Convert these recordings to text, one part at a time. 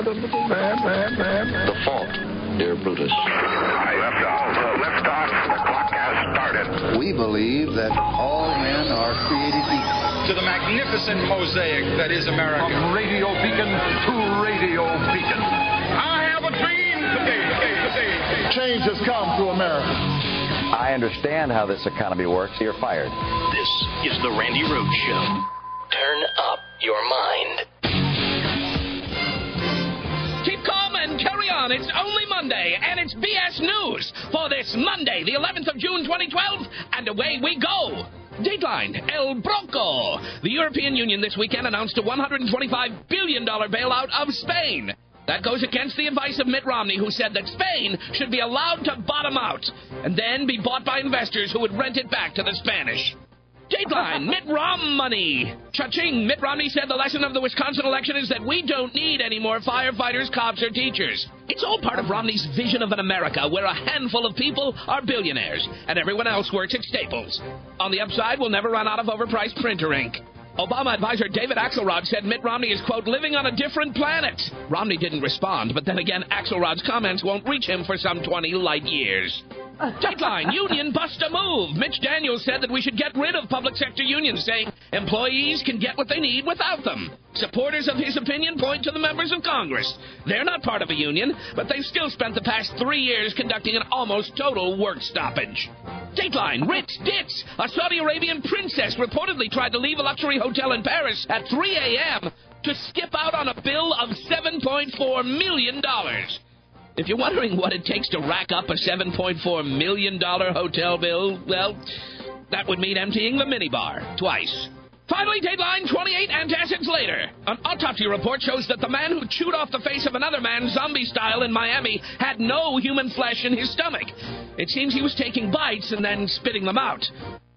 The fault, dear Brutus. Lift off. The clock has started. We believe that all men are created equal. To the magnificent mosaic that is America. From radio beacon to radio beacon. I have a dream today. Change has come to America. I understand how this economy works. You're fired. This is the Randy Rhoads Show. Turn up your mind. Keep calm and carry on. It's only Monday, and it's BS News for this Monday, the 11th of June, 2012, and away we go. Dateline, El Bronco. The European Union this weekend announced a $125 billion bailout of Spain. That goes against the advice of Mitt Romney, who said that Spain should be allowed to bottom out and then be bought by investors who would rent it back to the Spanish. Dateline, Mitt Romney. Cha-ching, Mitt Romney said the lesson of the Wisconsin election is that we don't need any more firefighters, cops, or teachers. It's all part of Romney's vision of an America where a handful of people are billionaires and everyone else works at Staples. On the upside, we'll never run out of overpriced printer ink. Obama advisor David Axelrod said Mitt Romney is, quote, living on a different planet. Romney didn't respond, but then again, Axelrod's comments won't reach him for some 20 light years. Dateline, union bust a move. Mitch Daniels said that we should get rid of public sector unions, saying employees can get what they need without them. Supporters of his opinion point to the members of Congress. They're not part of a union, but they've still spent the past 3 years conducting an almost total work stoppage. Dateline, Ritz Ditz. A Saudi Arabian princess reportedly tried to leave a luxury hotel in Paris at 3 a.m. to skip out on a bill of $7.4 million. If you're wondering what it takes to rack up a $7.4 million hotel bill, well, that would mean emptying the minibar twice. Finally, Dateline, 28 antacids later. An autopsy report shows that the man who chewed off the face of another man zombie style in Miami had no human flesh in his stomach. It seems he was taking bites and then spitting them out.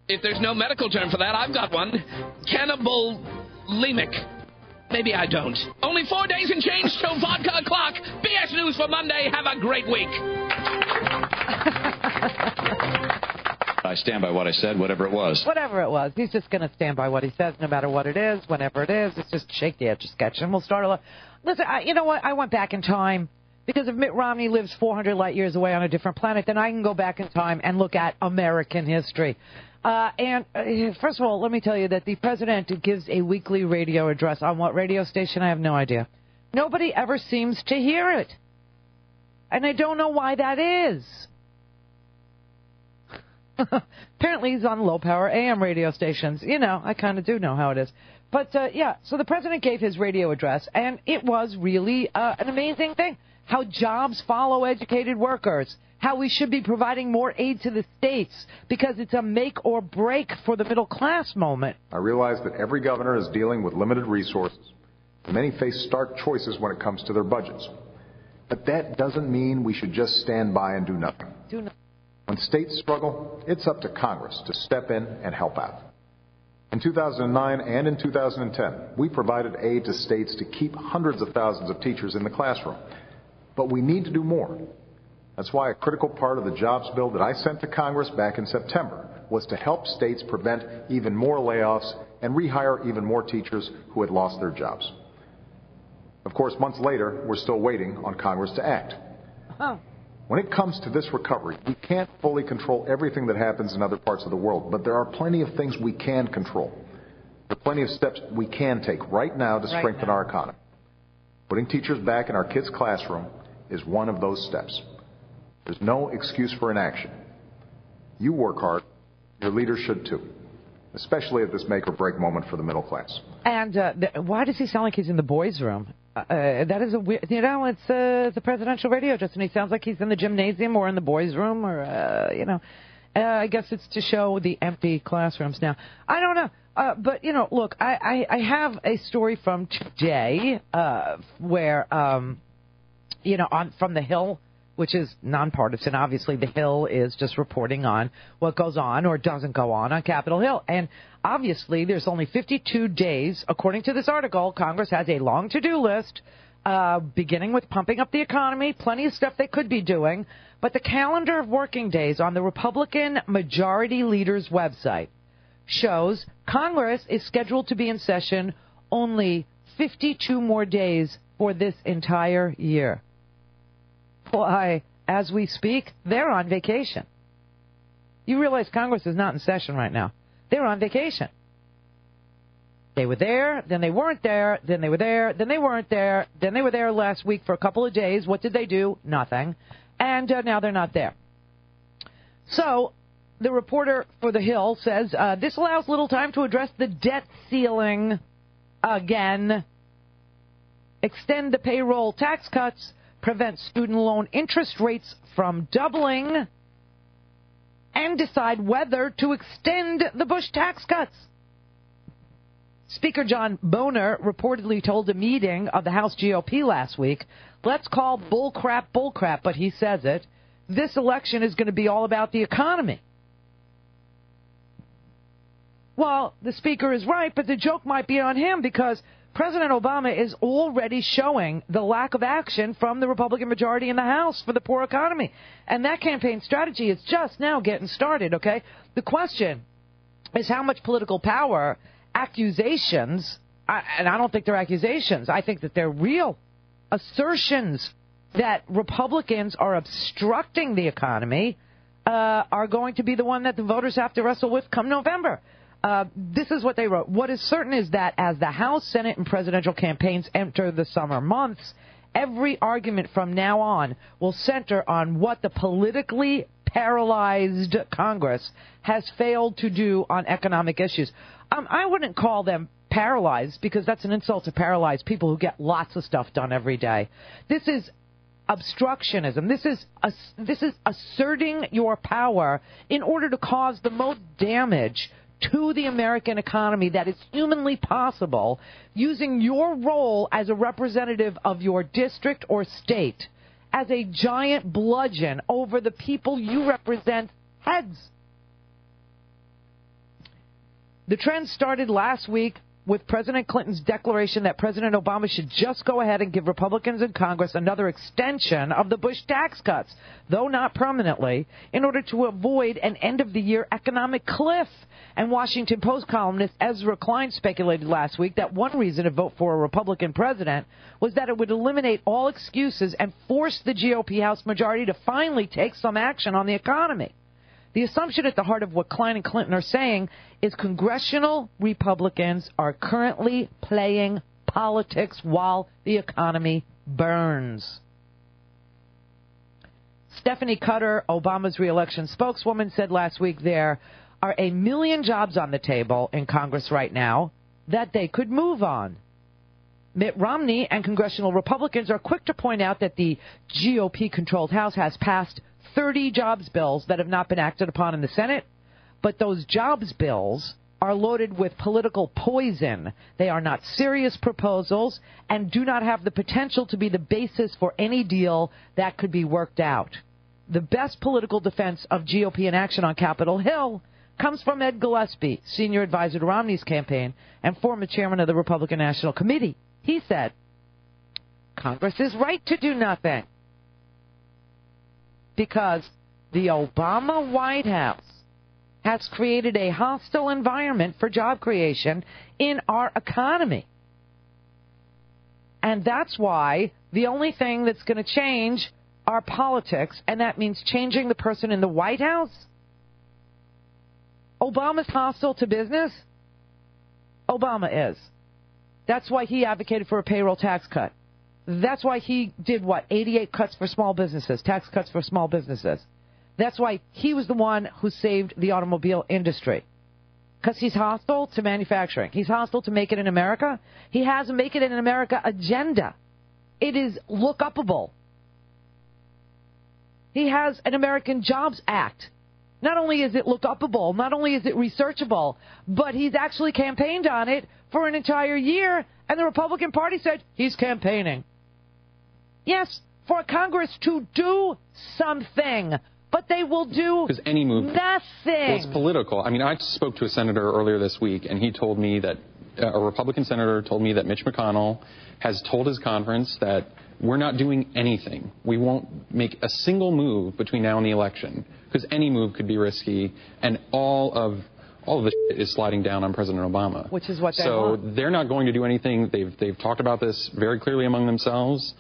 If there's no medical term for that, I've got one. Cannibal-lemic. Maybe I don't. Only 4 days and change till vodka o'clock. BS News for Monday. Have a great week. I stand by what I said, whatever it was. Whatever it was. He's just going to stand by what he says, no matter what it is, whenever it is. It's just shake the Etch-a-Sketch, and we'll start a lot. Listen, you know what? I went back in time. Because if Mitt Romney lives 400 light years away on a different planet, then I can go back in time and look at American history. First of all, let me tell you that the president gives a weekly radio address. On what radio station? I have no idea. Nobody ever seems to hear it. And I don't know why that is. Apparently he's on low-power AM radio stations. You know, I kind of do know how it is. But, yeah, so the president gave his radio address, and it was really an amazing thing. How jobs follow educated workers. How we should be providing more aid to the states because it's a make or break for the middle class moment. I realize that every governor is dealing with limited resources. Many face stark choices when it comes to their budgets. But that doesn't mean we should just stand by and do nothing. When states struggle, it's up to Congress to step in and help out. In 2009 and in 2010, we provided aid to states to keep hundreds of thousands of teachers in the classroom. But we need to do more. That's why a critical part of the jobs bill that I sent to Congress back in September was to help states prevent even more layoffs and rehire even more teachers who had lost their jobs. Of course, months later, we're still waiting on Congress to act. When it comes to this recovery, we can't fully control everything that happens in other parts of the world, but there are plenty of things we can control. There are plenty of steps we can take right now to strengthen our economy. Putting teachers back in our kids' classroom is one of those steps. There's no excuse for inaction. You work hard. Your leaders should too, especially at this make-or-break moment for the middle class. And why does he sound like he's in the boys' room? That is a weird, you know, it's the presidential radio just, and he sounds like he's in the gymnasium or in the boys' room or, you know. I guess it's to show the empty classrooms now. I don't know. But, you know, look, I have a story from today where, you know, from The Hill, which is nonpartisan. Obviously, The Hill is just reporting on what goes on or doesn't go on Capitol Hill. And obviously, there's only 52 days. According to this article, Congress has a long to-do list, beginning with pumping up the economy, plenty of stuff they could be doing. But the calendar of working days on the Republican Majority Leader's website shows Congress is scheduled to be in session only 52 more days for this entire year. Why, as we speak, they're on vacation. You realize Congress is not in session right now. They're on vacation. They were there, then they weren't there, then they were there, then they weren't there, then they were there last week for a couple of days. What did they do? Nothing. And now they're not there. So the reporter for The Hill says, this allows little time to address the debt ceiling again, extend the payroll tax cuts, prevent student loan interest rates from doubling, and decide whether to extend the Bush tax cuts. Speaker John Boehner reportedly told a meeting of the House GOP last week, let's call bullcrap, but he says it. This election is going to be all about the economy. Well, the speaker is right, but the joke might be on him because President Obama is already showing the lack of action from the Republican majority in the House for the poor economy. And that campaign strategy is just now getting started, okay? The question is how much political power accusations, and I don't think they're accusations, I think that they're real assertions that Republicans are obstructing the economy, are going to be the one that the voters have to wrestle with come November. This is what they wrote. What is certain is that as the House, Senate, and presidential campaigns enter the summer months, every argument from now on will center on what the politically paralyzed Congress has failed to do on economic issues. I wouldn't call them paralyzed because that's an insult to paralyzed people who get lots of stuff done every day. This is obstructionism. This is asserting your power in order to cause the most damage to the American economy that is humanly possible using your role as a representative of your district or state as a giant bludgeon over the people you represent heads. The trend started last week with President Clinton's declaration that President Obama should just go ahead and give Republicans in Congress another extension of the Bush tax cuts, though not permanently, in order to avoid an end-of-the-year economic cliff. And Washington Post columnist Ezra Klein speculated last week that one reason to vote for a Republican president was that it would eliminate all excuses and force the GOP House majority to finally take some action on the economy. The assumption at the heart of what Klein and Clinton are saying is congressional Republicans are currently playing politics while the economy burns. Stephanie Cutter, Obama's re-election spokeswoman, said last week there are 1 million jobs on the table in Congress right now that they could move on. Mitt Romney and congressional Republicans are quick to point out that the GOP-controlled House has passed 30 jobs bills that have not been acted upon in the Senate, but those jobs bills are loaded with political poison. They are not serious proposals and do not have the potential to be the basis for any deal that could be worked out. The best political defense of GOP inaction on Capitol Hill comes from Ed Gillespie, senior advisor to Romney's campaign and former chairman of the Republican National Committee. He said, Congress is right to do nothing because the Obama White House has created a hostile environment for job creation in our economy. And that's why the only thing that's going to change our politics, and that means changing the person in the White House. Obama's hostile to business. Obama is. That's why he advocated for a payroll tax cut. That's why he did, 88 cuts for small businesses, tax cuts for small businesses. That's why he was the one who saved the automobile industry. Because he's hostile to manufacturing. He's hostile to Make It in America. He has a Make It in America agenda. It is look-upable. He has an American Jobs Act. Not only is it look-upable, not only is it researchable, but he's actually campaigned on it for an entire year, and the Republican Party said he's campaigning. Yes, for Congress to do something, but they will do any move, nothing. Well, it's political. I mean, I spoke to a senator earlier this week, and he told me that a Republican senator told me that Mitch McConnell has told his conference that we're not doing anything. We won't make a single move between now and the election because any move could be risky, and all all of the shit is sliding down on President Obama. Which is what they want. So they're not going to do anything. They've talked about this very clearly among themselves.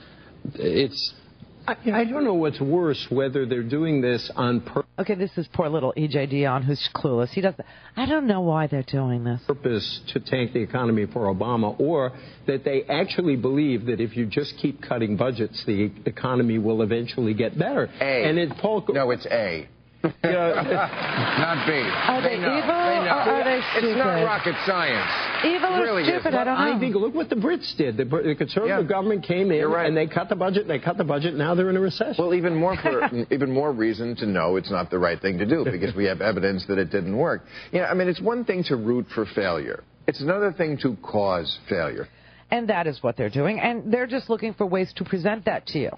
I don't know what's worse, whether they're doing this on purpose. Okay, this is poor little E.J. Dionne who's clueless. He doesn't. I don't know why they're doing this. Purpose to tank the economy for Obama, or that they actually believe that if you just keep cutting budgets, the economy will eventually get better. And it's A. Not B. Are they evil or are they stupid? It's not rocket science. Evil or really stupid? I don't know. I think, look what the Brits did. The conservative government came in and they cut the budget. Now they're in a recession. Well, even more reason to know it's not the right thing to do, because we have evidence that it didn't work. I mean, it's one thing to root for failure. It's another thing to cause failure. And that is what they're doing. And they're just looking for ways to present that to you.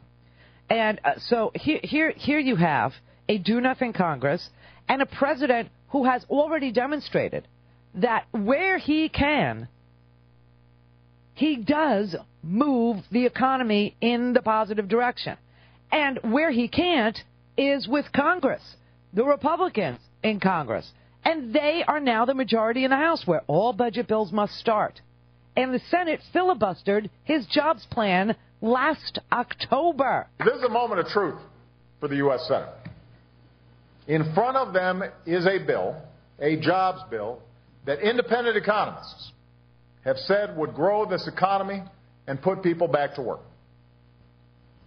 And so here you have a do-nothing Congress and a president who has already demonstrated that where he can, he does move the economy in the positive direction. And where he can't is with Congress, the Republicans in Congress. And they are now the majority in the House, where all budget bills must start. And the Senate filibustered his jobs plan last October. This is a moment of truth for the U.S. Senate. In front of them is a bill, a jobs bill, that independent economists have said would grow this economy and put people back to work.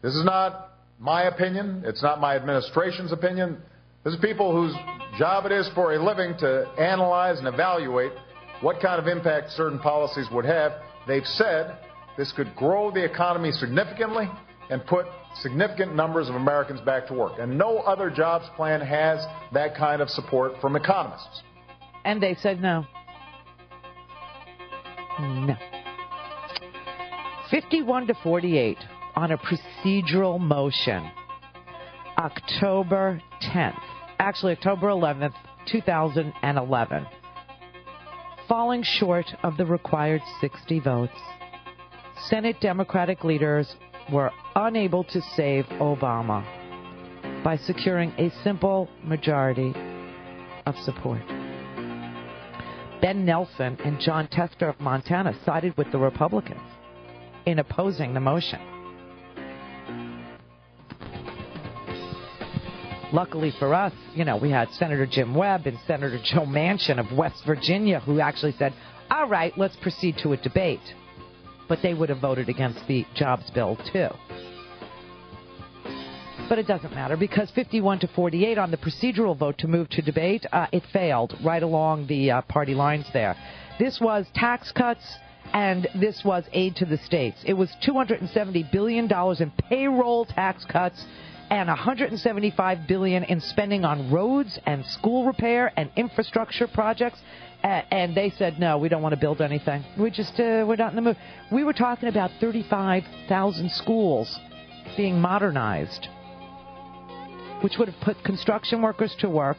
This is not my opinion. It's not my administration's opinion. This is people whose job it is for a living to analyze and evaluate what kind of impact certain policies would have. They've said this could grow the economy significantly and put significant numbers of Americans back to work. And no other jobs plan has that kind of support from economists. And they said no. No. 51-48 on a procedural motion. October 10th. Actually, October 11th, 2011. Falling short of the required 60 votes, Senate Democratic leaders were unable to save Obama by securing a simple majority of support. Ben Nelson and John Tester of Montana sided with the Republicans in opposing the motion. Luckily for us, we had Senator Jim Webb and Senator Joe Manchin of West Virginia who actually said, all right, let's proceed to a debate. But they would have voted against the jobs bill, too. But it doesn't matter, because 51-48 on the procedural vote to move to debate, it failed right along the party lines there. This was tax cuts, and this was aid to the states. It was $270 billion in payroll tax cuts and $175 billion in spending on roads and school repair and infrastructure projects. And they said, no, we don't want to build anything. We're not in the mood. We were talking about 35,000 schools being modernized, which would have put construction workers to work,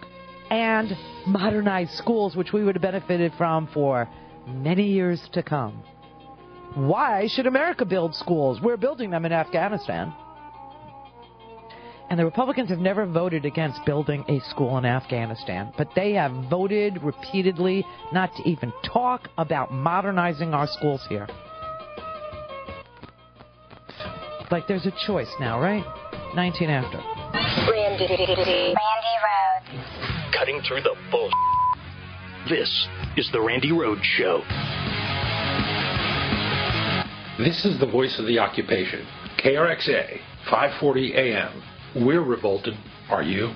and modernized schools, which we would have benefited from for many years to come. Why should America build schools? We're building them in Afghanistan. And the Republicans have never voted against building a school in Afghanistan, but they have voted repeatedly not to even talk about modernizing our schools here. Like there's a choice now, right? 19 after. Randy Rhodes. Cutting through the bullshit. This is the Randy Rhodes Show. This is the voice of the occupation. KRXA, 540 AM. We're revolted. Are you?